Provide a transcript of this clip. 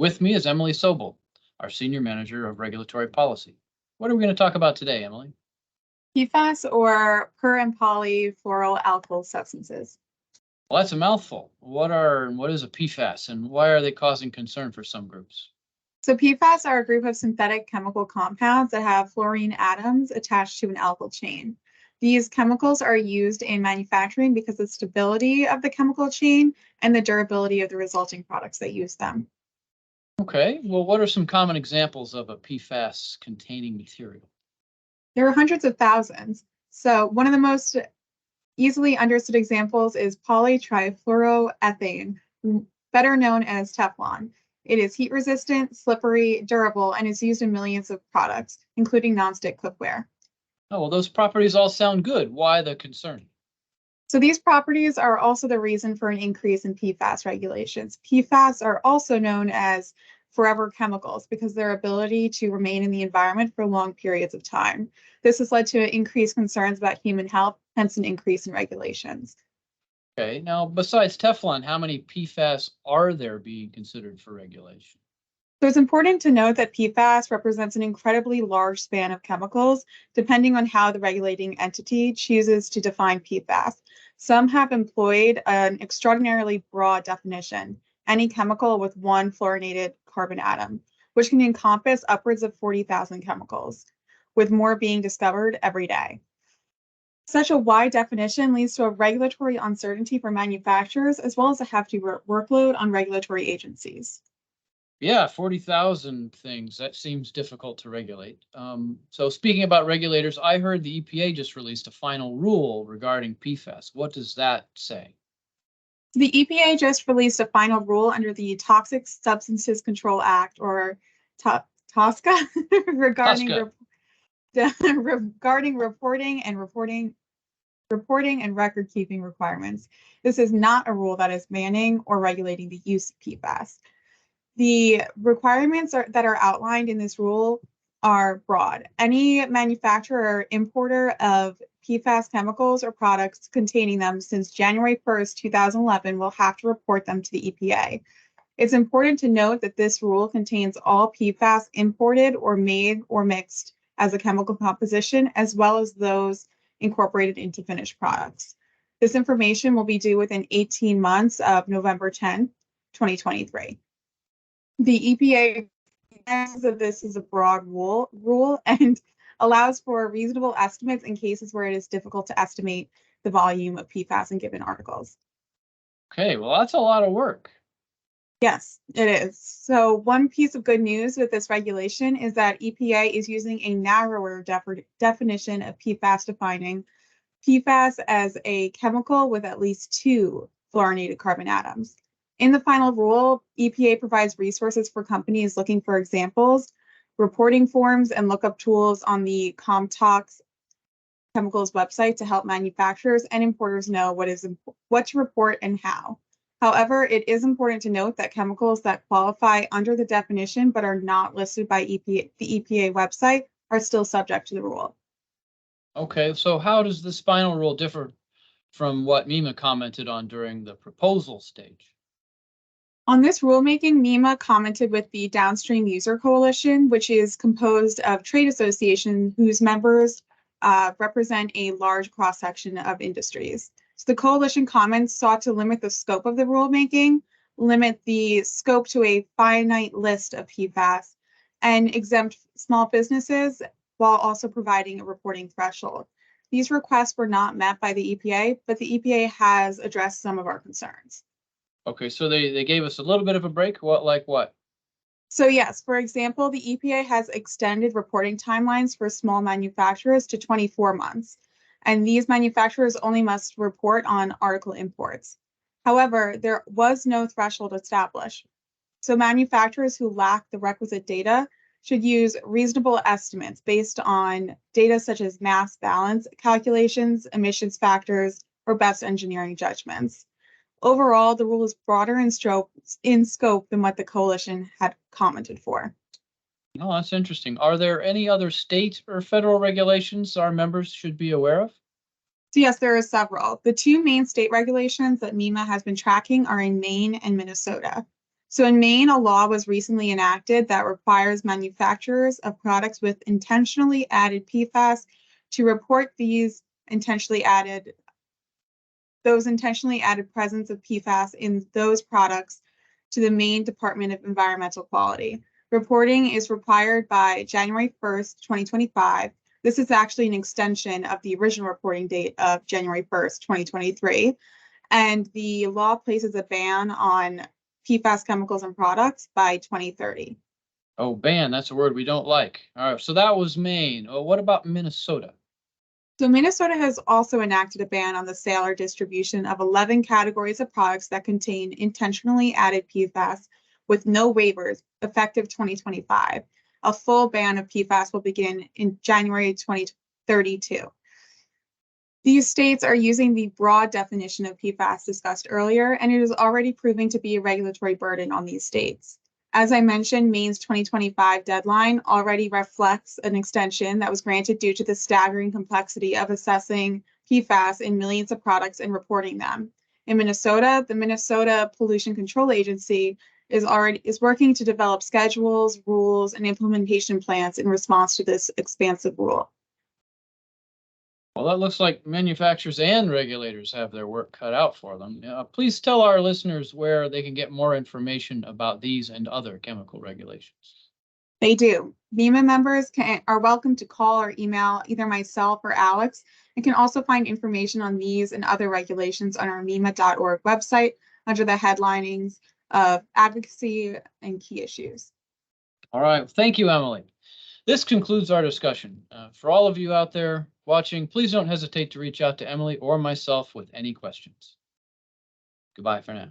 With me is Emily Sobel, our Senior Manager of Regulatory Policy. What are we going to talk about today, Emily? PFAS, or per and polyfluoroalkyl substances. Well, that's a mouthful. What is a PFAS and why are they causing concern for some groups? So PFAS are a group of synthetic chemical compounds that have fluorine atoms attached to an alkyl chain. These chemicals are used in manufacturing because of the stability of the chemical chain and the durability of the resulting products that use them. Okay, well, what are some common examples of a PFAS containing material? There are hundreds of thousands. So one of the most easily understood examples is polytrifluoroethane, better known as Teflon. It is heat resistant, slippery, durable, and is used in millions of products, including nonstick cookware. Oh, well, those properties all sound good. Why the concern? So these properties are also the reason for an increase in PFAS regulations. PFAS are also known as forever chemicals because their ability to remain in the environment for long periods of time. This has led to increased concerns about human health, hence an increase in regulations. Okay, now besides Teflon, how many PFAS are there being considered for regulation? So it's important to note that PFAS represents an incredibly large span of chemicals, depending on how the regulating entity chooses to define PFAS. Some have employed an extraordinarily broad definition, any chemical with one fluorinated carbon atom, which can encompass upwards of 40,000 chemicals, with more being discovered every day. Such a wide definition leads to a regulatory uncertainty for manufacturers, as well as a hefty workload on regulatory agencies. Yeah, 40,000 things. That seems difficult to regulate. So speaking about regulators, I heard the EPA just released a final rule regarding PFAS. What does that say? The EPA just released a final rule under the Toxic Substances Control Act, or TSCA, regarding Tosca. regarding reporting and record keeping requirements. This is not a rule that is banning or regulating the use of PFAS. The requirements that are outlined in this rule are broad. Any manufacturer or importer of PFAS chemicals or products containing them since January 1st, 2011 will have to report them to the EPA. It's important to note that this rule contains all PFAS imported or made or mixed as a chemical composition, as well as those incorporated into finished products. This information will be due within 18 months of November 10, 2023. The EPA says that this is a broad rule and allows for reasonable estimates in cases where it is difficult to estimate the volume of PFAS in given articles. Okay, well, that's a lot of work. Yes, it is. So one piece of good news with this regulation is that EPA is using a narrower definition of PFAS, defining PFAS as a chemical with at least two fluorinated carbon atoms. In the final rule, EPA provides resources for companies looking for examples, reporting forms, and lookup tools on the Comtox Chemicals website to help manufacturers and importers know what to report and how. However, it is important to note that chemicals that qualify under the definition but are not listed by the EPA website are still subject to the rule. Okay, so how does this final rule differ from what MEMA commented on during the proposal stage? On this rulemaking, MEMA commented with the Downstream User Coalition, which is composed of trade associations whose members represent a large cross-section of industries. So the coalition comments sought to limit the scope of the rulemaking, limit the scope to a finite list of PFAS, and exempt small businesses while also providing a reporting threshold. These requests were not met by the EPA, but the EPA has addressed some of our concerns. Okay, so they gave us a little bit of a break. What? So yes, for example, the EPA has extended reporting timelines for small manufacturers to 24 months, and these manufacturers only must report on article imports. However, there was no threshold established, so manufacturers who lack the requisite data should use reasonable estimates based on data such as mass balance calculations, emissions factors, or best engineering judgments. Overall, the rule is broader in scope than what the coalition had commented for. Oh, that's interesting. Are there any other state or federal regulations our members should be aware of? So yes, there are several. The two main state regulations that MEMA has been tracking are in Maine and Minnesota. So in Maine, a law was recently enacted that requires manufacturers of products with intentionally added PFAS to report those intentionally added presence of PFAS in those products to the Maine Department of Environmental Quality. Reporting is required by January 1st, 2025. This is actually an extension of the original reporting date of January 1st, 2023. And the law places a ban on PFAS chemicals and products by 2030. Oh, ban, that's a word we don't like. All right, so that was Maine. Oh, what about Minnesota? So Minnesota has also enacted a ban on the sale or distribution of 11 categories of products that contain intentionally added PFAS with no waivers, effective 2025. A full ban of PFAS will begin in January 2032. These states are using the broad definition of PFAS discussed earlier, and it is already proving to be a regulatory burden on these states. As I mentioned, Maine's 2025 deadline already reflects an extension that was granted due to the staggering complexity of assessing PFAS in millions of products and reporting them. In Minnesota, the Minnesota Pollution Control Agency is working to develop schedules, rules, and implementation plans in response to this expansive rule. Well, that looks like manufacturers and regulators have their work cut out for them. Please tell our listeners where they can get more information about these and other chemical regulations. They do. MEMA members are welcome to call or email either myself or Alex, and can also find information on these and other regulations on our MEMA.org website under the headlinings of advocacy and key issues. All right. Thank you, Emily. This concludes our discussion. For all of you out there watching, please don't hesitate to reach out to Emily or myself with any questions. Goodbye for now.